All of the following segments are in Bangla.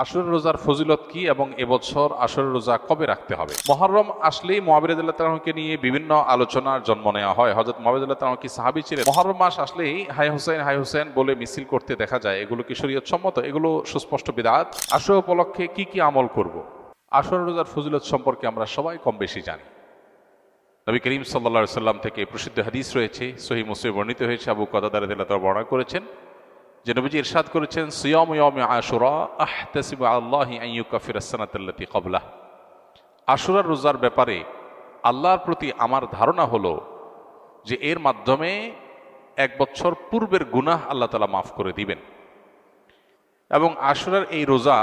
আশুরা রোজার ফজিলত কি এবং এবছর আশুরা রোজা কবে রাখতে হবে? মুহররম আসলেই মুআবিয়া রাদিয়াল্লাহু তাআলাকে নিয়ে বিভিন্ন আলোচনার জন্ম নেওয়া হয়। হযরত মুআবিয়া রাদিয়াল্লাহু তাআলা কি সাহাবী ছিলেন? মুহররম মাস আসলেই হাই হুসেন বলে মিছিল করতে দেখা যায়। এগুলো কি শরীয়ত সম্মত? এগুলো সুস্পষ্ট বিদআত। আশুরা উপলক্ষে কি কি আমল করব? আশুরা রোজার ফজিলত সম্পর্কে আমরা সবাই কম বেশি জানি। নবী করিম সাল্লাল্লাহু আলাইহি সাল্লাম থেকে প্রসিদ্ধ হাদিস রয়েছে, সহিহ মুসলিমে বর্ণিত হয়েছে। আবু কাতাদা রাদিয়াল্লাহু তাআলা বর্ণনা করেছেন যে নবীজি ইরশাদ করেছেন, সিয়ামু ইয়াউমি আশুরা আহতাসিবু আল্লাহি আন ইউকাফিরাস সানাতাল্লাতী ক্বাবলাহ। আশুরার রোজার ব্যাপারে আল্লাহর প্রতি আমার ধারণা হলো যে এর মাধ্যমে এক বছর পূর্বের গুনাহ আল্লাহ তাআলা মাফ করে দিবেন। এবং আশুরার এই রোজা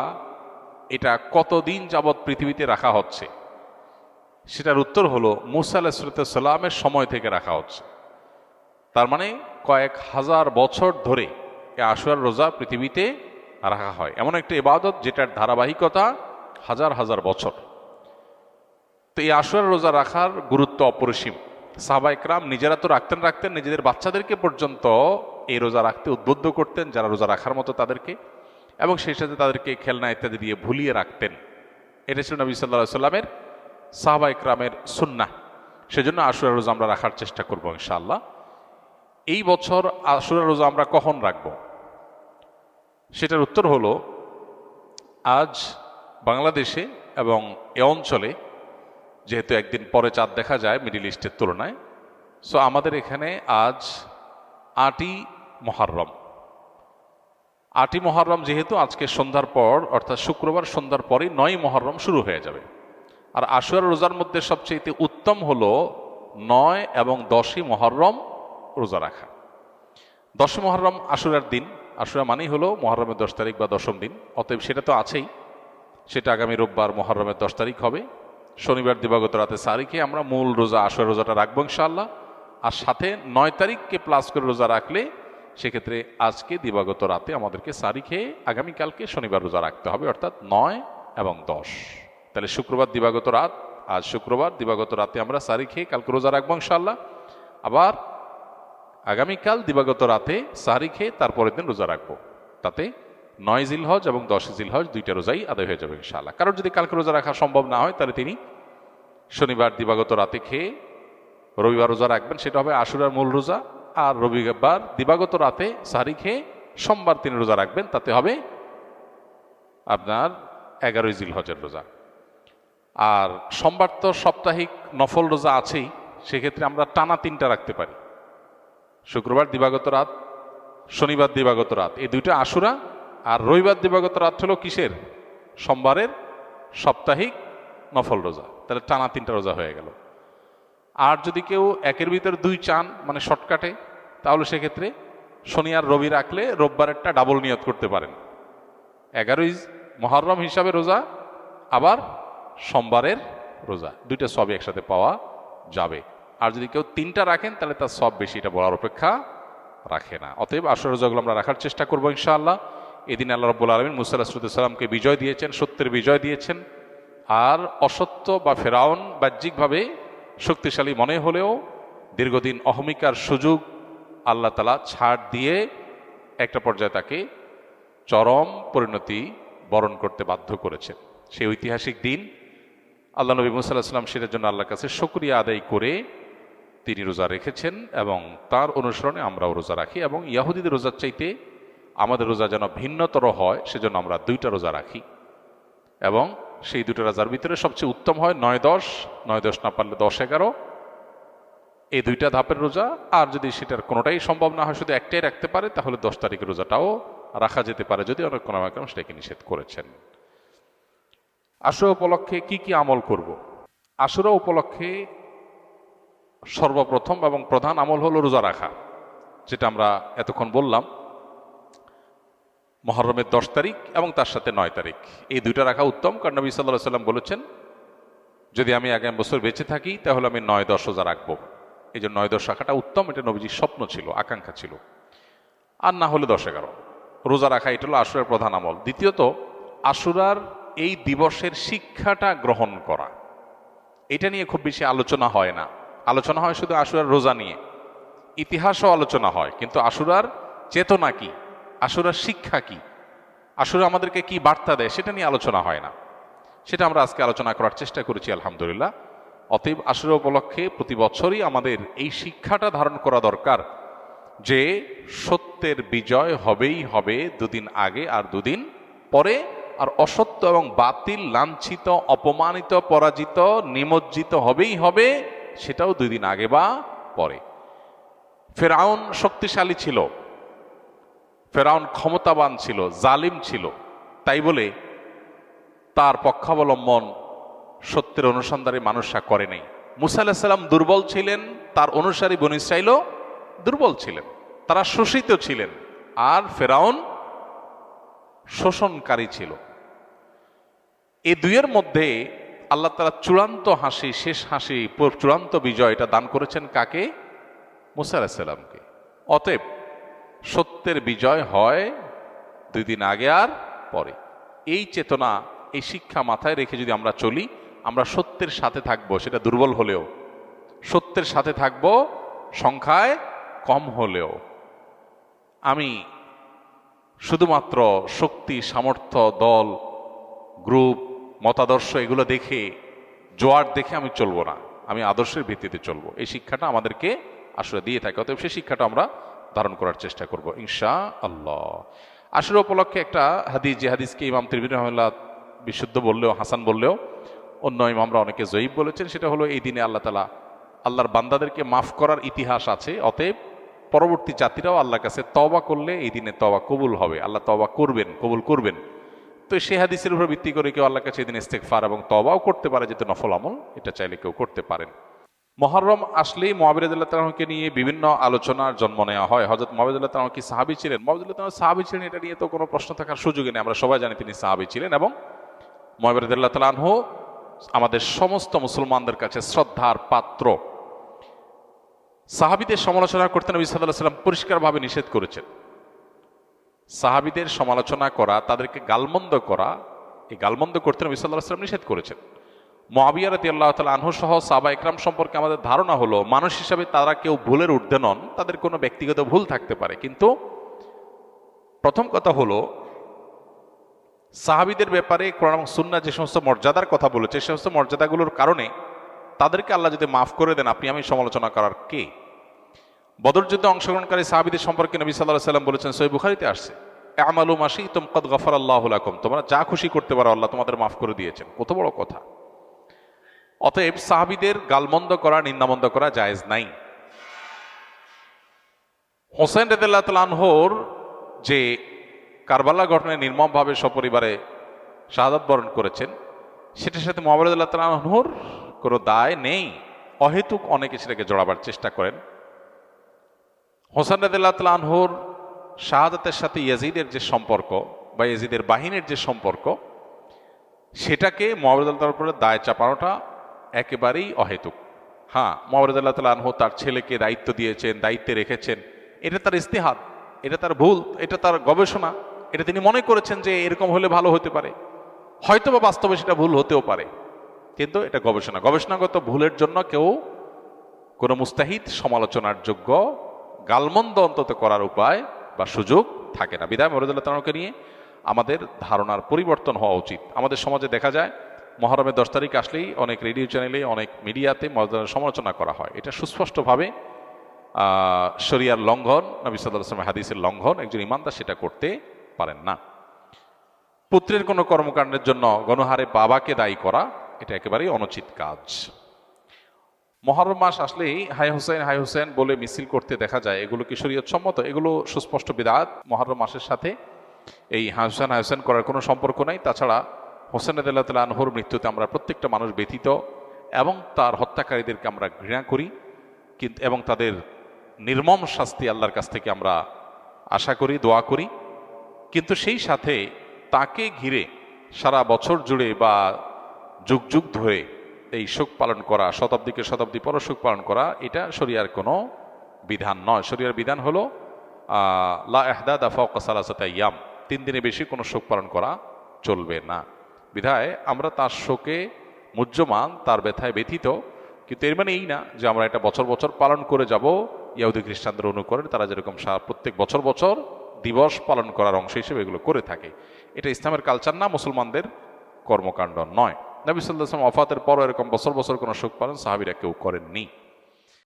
এটা কতদিন যাবৎ পৃথিবীতে রাখা হচ্ছে সেটার উত্তর হলো মূসা আলাইহিস সালামের সময় থেকে রাখা হচ্ছে। তার মানে কয়েক হাজার বছর ধরে আশুরার রোজা পৃথিবীতে রাখা হয়। এমন একটা ইবাদত যেটার ধারাবাহিকতা হাজার হাজার বছর। তো এই আশুরার রোজা রাখার গুরুত্ব অপরিসীম। সাহাবা ইকরাম নিজেরা তো রাখতেন, নিজেদের বাচ্চাদেরকে পর্যন্ত এই রোজা রাখতে উদ্বুদ্ধ করতেন, যারা রোজা রাখার মতো তাদেরকে, এবং সেই সাথে তাদেরকে খেলনা ইত্যাদি দিয়ে ভুলিয়ে রাখতেন। এটা ছিল নবী সাল্লাল্লাহু আলাইহি সাল্লামের সাহাবা ইকরামের সুন্নাহ। সেজন্য আশুরার রোজা আমরা রাখার চেষ্টা করব ইনশাআল্লাহ। এই বছর আশুরার রোজা আমরা কখন রাখবো সেটার উত্তর হলো, আজ বাংলাদেশে এবং এ অঞ্চলে যেহেতু একদিন পরে চাঁদ দেখা যায় মিডিল ইস্টের তুলনায়, সো আমাদের এখানে আজ ৮ই মুহররম। ৮ই মুহররম যেহেতু আজকে সন্ধ্যার পর, অর্থাৎ শুক্রবার সন্ধ্যার পরেই ৯ই মুহররম শুরু হয়ে যাবে। আর আশুরা রোজার মধ্যে সবচেয়ে উত্তম হলো ৯ এবং 10ই মুহররম রোজা রাখা। 10ই মুহররম আশুরার দিন। আশুরা মানেই হলো মুহররমের 10 তারিখ বা 10ম দিন। অতএব সেটা তো আছেই, সেটা আগামী রোববার মুহররমের 10 তারিখ হবে। শনিবার দিবাগত রাতে সারিখে আমরা মূল রোজা আশুরা রোজাটা রাখবো ইনশাআল্লাহ। আর সাথে 9 তারিখকে প্লাস করে রোজা রাখলে সেক্ষেত্রে আজকে দিবাগত রাতে আমাদেরকে সারিখে আগামীকালকে শনিবার রোজা রাখতে হবে, অর্থাৎ 9 এবং 10। তাহলে শুক্রবার দিবাগত রাত, আজ শুক্রবার দিবাগত রাতে আমরা সারিখে কালকে রোজা রাখবো ইনশাআল্লাহ। আবার আগামীকাল দিবাগত রাতে সাহারি খেয়ে তারপরের দিন রোজা রাখবো। তাতে 9 জিলহজ এবং 10 জিলহজ দুইটা রোজাই আদায় হয়ে যাবে ইনশাআল্লাহ। কারণ যদি কালকে রোজা রাখা সম্ভব না হয় তাহলে তিনি শনিবার দিবাগত রাতে খেয়ে রবিবার রোজা রাখবেন, সেটা হবে আশুরার মূল রোজা। আর রবিবার দিবাগত রাতে সাহারি খেয়ে সোমবার তিনি রোজা রাখবেন, তাতে হবে আপনার 11 জিলহজের রোজা। আর সোমবার তো সাপ্তাহিক নফল রোজা আছেই, সেক্ষেত্রে আমরা টানা 3টা রাখতে পারি। শুক্রবার দিবাগত রাত, শনিবার দিবাগত রাত, এই দুইটা আশুরা। আর রবিবার দিবাগত রাত হলো কিসের? সোমবারের সাপ্তাহিক নফল রোজা। তাহলে টানা 3টা রোজা হয়ে গেল। আর যদি কেউ একের ভিতর 2 চান, মানে শর্টকাটে, তাহলে সেক্ষেত্রে শনি আর রবি রাখলে রোববারেরটা ডাবল নিয়ত করতে পারেন। 11ই মুহররম হিসাবে রোজা, আবার সোমবারের রোজা, দুইটা সবই একসাথে পাওয়া যাবে। আর যদি কেউ 3টা রাখেন তাহলে তার সব বেশি, এটা বলার অপেক্ষা রাখে না। অতএব আশুরা রোজাগুলো আমরা রাখার চেষ্টা করবো ইনশাআল্লাহ। এদিন আল্লাহ রাব্বুল আলামিন মূসা আলাইহিস সালামকে বিজয় দিয়েছেন, সত্যের বিজয় দিয়েছেন। আর অসত্য বা ফেরাউন বাহ্যিকভাবে শক্তিশালী মনে হলেও দীর্ঘদিন অহমিকার সুযোগ আল্লাহ তাআলা ছাড় দিয়ে একটা পর্যায়ে তাকে চরম পরিণতি বরণ করতে বাধ্য করেছেন। সেই ঐতিহাসিক দিন আল্লাহ নবী মূসা আলাইহিস সালাম সেটার জন্য আল্লাহর কাছে শুকরিয়া আদায় করে তিনি রোজা রেখেছেন, এবং তার অনুসরণে আমরাও রোজা রাখি। এবং ইহুদিদের রোজার চাইতে আমাদের রোজা যেন ভিন্নতর হয় সেজন্য আমরা 2টা রোজা রাখি। এবং সেই 2টা রোজার ভিতরে সবচেয়ে উত্তম হয় 9-10, 9-10 না পারলে 10-11, এই 2টা ধাপের রোজা। আর যদি সেটার কোনোটাই সম্ভব না হয়, শুধু একটাই রাখতে পারে, তাহলে 10 তারিখের রোজাটাও রাখা যেতে পারে, যদি অনেক কোনো সেটাকে নিষেধ করেছেন। আশুরা উপলক্ষে কি কি আমল করব? আশুরা উপলক্ষে সর্বপ্রথম এবং প্রধান আমল হলো রোজা রাখা, যেটা আমরা এতক্ষণ বললাম। মুহররমের 10 তারিখ এবং তার সাথে 9 তারিখ, এই 2টা রাখা উত্তম। কারণ নবী সাল্লাল্লাহু আলাইহি সাল্লাম বলেছেন, যদি আমি আগামী বছর বেঁচে থাকি তাহলে আমি 9-10 রোজা রাখবো। এই জন্য 9-10 রাখাটা উত্তম, এটা নবীজির স্বপ্ন ছিল, আকাঙ্ক্ষা ছিল। আর না হলে 10-11 রোজা রাখা, এটা হলো আশুরার প্রধান আমল। দ্বিতীয়ত, আশুরার এই দিবসের শিক্ষাটা গ্রহণ করা, এটা নিয়ে খুব বেশি আলোচনা হয় না। আলোচনা হয় শুধু আশুরার রোজা নিয়ে, ইতিহাসও আলোচনা হয়, কিন্তু আশুরার চেতনা কি, আশুরার শিক্ষা কি, আসলে আমাদেরকে কি বার্তা দেয় সেটা নিয়ে আলোচনা হয় না, সেটা আমরা আজকে আলোচনা করার চেষ্টা করেছি আলহামদুলিল্লাহ। অতএব আশুরা উপলক্ষে প্রতি বছরই আমাদের এই শিক্ষাটা ধারণ করা দরকার যে সত্যের বিজয় হবেই হবে, দুদিন আগে আর দুদিন পরে। আর অসত্য এবং বাতিল লাঞ্ছিত, অপমানিত, পরাজিত, নিমজ্জিত হবেই হবে, সেটাও 2 দিন আগে বা পরে। ফেরাউন শক্তিশালী ছিল, ফেরাউন ক্ষমতাবান ছিল, জালিম ছিল, তাই বলে তার পক্ষাবলম্বন সত্যের অনুসন্ধানে মানুষরা করে নাই। মুসা আলাইহিস সালাম দুর্বল ছিলেন, তার অনুসারী বনী ইসরাঈলও দুর্বল ছিলেন, তারা শোষিত ছিলেন, আর ফেরাউন শোষণকারী ছিল। এই দুইয়ের মধ্যে আল্লাহ তাআলা চূড়ান্ত হাসি, শেষ হাসি, চূড়ান্ত বিজয় এটা দান করেছেন কাকে? মুসা আলাইহিস সালামকে। অতএব সত্যের বিজয় হয় 2 দিন আগে আর পরে। এই চেতনা, এই শিক্ষা মাথায় রেখে যদি আমরা চলি, আমরা সত্যের সাথে থাকবো, সেটা দুর্বল হলেও সত্যের সাথে থাকবো, সংখ্যায় কম হলেও। আমি শুধুমাত্র শক্তি, সামর্থ্য, দল, গ্রুপ, মতাদর্শ এগুলো দেখে, জোয়ার দেখে আমি চলবো না, আমি আদর্শের ভিত্তিতে চলবো। এই শিক্ষাটা আমাদেরকে আসলে দিয়ে থাকে। অতএব সেই শিক্ষাটা আমরা ধারণ করার চেষ্টা করব ইনশাআল্লাহ। আশুরা উপলক্ষে একটা হাদিস, যে হাদিসকে ইমাম তিরমিজি রাহিমাহুল্লাহ বিশুদ্ধ বললেও, হাসান বললেও, অন্য ইমামরা অনেকে জয়ীফ বলেছেন, সেটা হলো এই দিনে আল্লাহ তাআলা আল্লাহর বান্দাদেরকে মাফ করার ইতিহাস আছে। অতএব পরবর্তী জাতিরাও আল্লাহর কাছে তওবা করলে এই দিনে তওবা কবুল হবে, আল্লাহ তওবা করবেন, কবুল করবেন। তো সেই হাদিসের উপর ভিত্তি করে কেউ আল্লাহর কাছে এই দিন ইস্তেগফার এবং তওবাও করতে পারে, যেহেতু নফল আমল, এটা চাইলে কেউ করতে পারেন। মুহররম আসলেই মুআবিয়া রাদিয়াল্লাহু তাআলাকে নিয়ে বিভিন্ন আলোচনার জন্ম নেওয়া হয়। হযরত মুআবিয়া রাদিয়াল্লাহু তাআলা কি সাহাবী ছিলেন? মুআবিয়া রাদিয়াল্লাহু তাআলা সাহাবী ছিলেন, এটা নিয়ে তো কোনো প্রশ্ন থাকার সুযোগই নেই। আমরা সবাই জানি তিনি সাহাবী ছিলেন, এবং মুআবিয়া রাদিয়াল্লাহু তাআলা আনহু আমাদের সমস্ত মুসলমানদের কাছে শ্রদ্ধার পাত্র। সাহাবীদের সমালোচনা করতে নবী সাল্লাল্লাহু আলাইহি ওয়াসাল্লাম পরিষ্কারভাবে নিষেধ করেছেন। সাহাবীদের সমালোচনা করা, তাদেরকে গালমন্দ করা, এই গালমন্দ করতে নবী সাল্লাল্লাহু আলাইহি ওয়াসাল্লাম নিষেধ করেছেন। মুআবিয়া রাদিয়াল্লাহু তাআলা আনহু সহ সাহাবা ইকরাম সম্পর্কে আমাদের ধারণা হলো, মানুষ হিসাবে তারা কেউ ভুলের ঊর্ধ্বে নন, তাদের কোনো ব্যক্তিগত ভুল থাকতে পারে। কিন্তু প্রথম কথা হলো, সাহাবীদের ব্যাপারে কোরআন এবং সুন্নাহ যে সমস্ত মর্যাদার কথা বলেছে, সে সমস্ত মর্যাদাগুলোর কারণে তাদেরকে আল্লাহ যদি মাফ করে দেন, আপনি আমি সমালোচনা করার কে? বদর যুদ্ধে অংশগ্রহণকারী সাহাবীদের সম্পর্কে নবী সাল্লাল্লাহু আলাইহি ওয়াসাল্লাম বলেছেন, সহিহ বুখারীতে আসছে, আমালু মা শি'তুম ক্বাদ গাফারাল্লাহু লাকুম, তোমরা যা খুশি করতে পারো, আল্লাহ তোমাদের মাফ করে দিয়েছেন। কত বড় কথা! অতএব সাহাবীদের গালমন্দ করা, নিন্দামন্দ করা জায়েজ নাই। হোসেন রাদিয়াল্লাহু তাআলা আনহুর যে কারবালা ঘটনায় নির্মমভাবে সপরিবারে শাহাদাত বরণ করেছেন, সেটার সাথে মুআবিয়া রাদিয়াল্লাহু তাআলা আনহুর কোনো দায় নেই। অহেতুক অনেকে সেটাকে জড়াবার চেষ্টা করেন। হোসেন রাদিয়াল্লাহু তাআলা আনহুর শাহাদাতের সাথে ইয়াজিদের যে সম্পর্ক, বা ইয়াজিদের বাহিনীর যে সম্পর্ক, সেটাকে মুআবিয়া রাদিয়াল্লাহু তাআলার উপরে দায় চাপানোটা একেবারেই অহেতুক। হ্যাঁ, মুআবিয়া রাদিয়াল্লাহু তাআলা আনহু তার ছেলেকে দায়িত্ব দিয়েছেন, দায়িত্বে রেখেছেন, এটা তার ইজতিহাদ, এটা তার ভুল, এটা তার গবেষণা, এটা তিনি মনে করেছেন যে এরকম হলে ভালো হতে পারে। হয়তো বা বাস্তবে সেটা ভুল হতেও পারে, কিন্তু এটা গবেষণা। গবেষণাগত ভুলের জন্য কেউ কোনো মুস্তাহিদ সমালোচনার যোগ্য, গালমন্দ অন্তত করার উপায় বা সুযোগ থাকে না। বিদায় মুআবিয়া রাদিয়াল্লাহু তাআলাকে নিয়ে আমাদের ধারণার পরিবর্তন হওয়া উচিত। আমাদের সমাজে দেখা যায় মুহররমের 10 তারিখ আসলেই অনেক রেডিও চ্যানেলে, অনেক মিডিয়াতে মুআবিয়ার সমালোচনা করা হয়। এটা সুস্পষ্টভাবে শরিয়ার লঙ্ঘন, নবী সাল্লাল্লাহু আলাইহি ওয়াসাল্লাম হাদিসের লঙ্ঘন। একজন ইমানদার সেটা করতে পারেন না। পুত্রের কোনো কর্মকাণ্ডের জন্য গণহারে বাবাকে দায়ী করা, এটা একেবারেই অনুচিত কাজ। মুহররম মাস আসলেই হাই হুসেন, হাই হুসেন বলে মিছিল করতে দেখা যায়, এগুলো কি শরীয়ত সম্মত? এগুলো সুস্পষ্ট বিদআত। মুহররম মাসের সাথে এই হাই হুসেন, হাই হুসেন করার কোনো সম্পর্ক নাই। তাছাড়া হোসেন রাদিয়াল্লাহু তাআলা আনহুর মৃত্যুতে আমরা প্রত্যেকটা মানুষ ব্যথিত, এবং তার হত্যাকারীদেরকে আমরা ঘৃণা করি, কিন্তু এবং তাদের নির্মম শাস্তি আল্লাহর কাছ থেকে আমরা আশা করি, দোয়া করি। কিন্তু সেই সাথে তাকে ঘিরে সারা বছর জুড়ে বা যুগ যুগ ধরে এই শোক পালন করা, শতাব্দীকে শতাব্দী পর শোক পালন করা, এটা শরিয়ার কোনো বিধান নয়। শরিয়ার বিধান হলো লা ইহদাদা ফাওকা সালাসাতি আইয়াম, 3 দিনের বেশি কোনো শোক পালন করা চলবে না। বিধায় আমরা তার শোকে মুহ্যমান, তার ব্যথায় ব্যথিত, কিন্তু এর মানে এই না যে আমরা এটা বছর বছর পালন করে যাব। ইহুদি খ্রিস্টানদের অনুকরণে তারা যেরকম প্রত্যেক বছর বছর দিবস পালন করার অংশ হিসেবে এগুলো করে থাকে। এটা ইসলামের কালচার না, মুসলমানদের কর্মকাণ্ড নয়। নবী সাল্লাল্লাহু আলাইহি ওয়াসাল্লাম ওয়াফাতের পরও এরকম বছর বছর কোনো শোক পালন সাহাবীরা কেউ করেননি।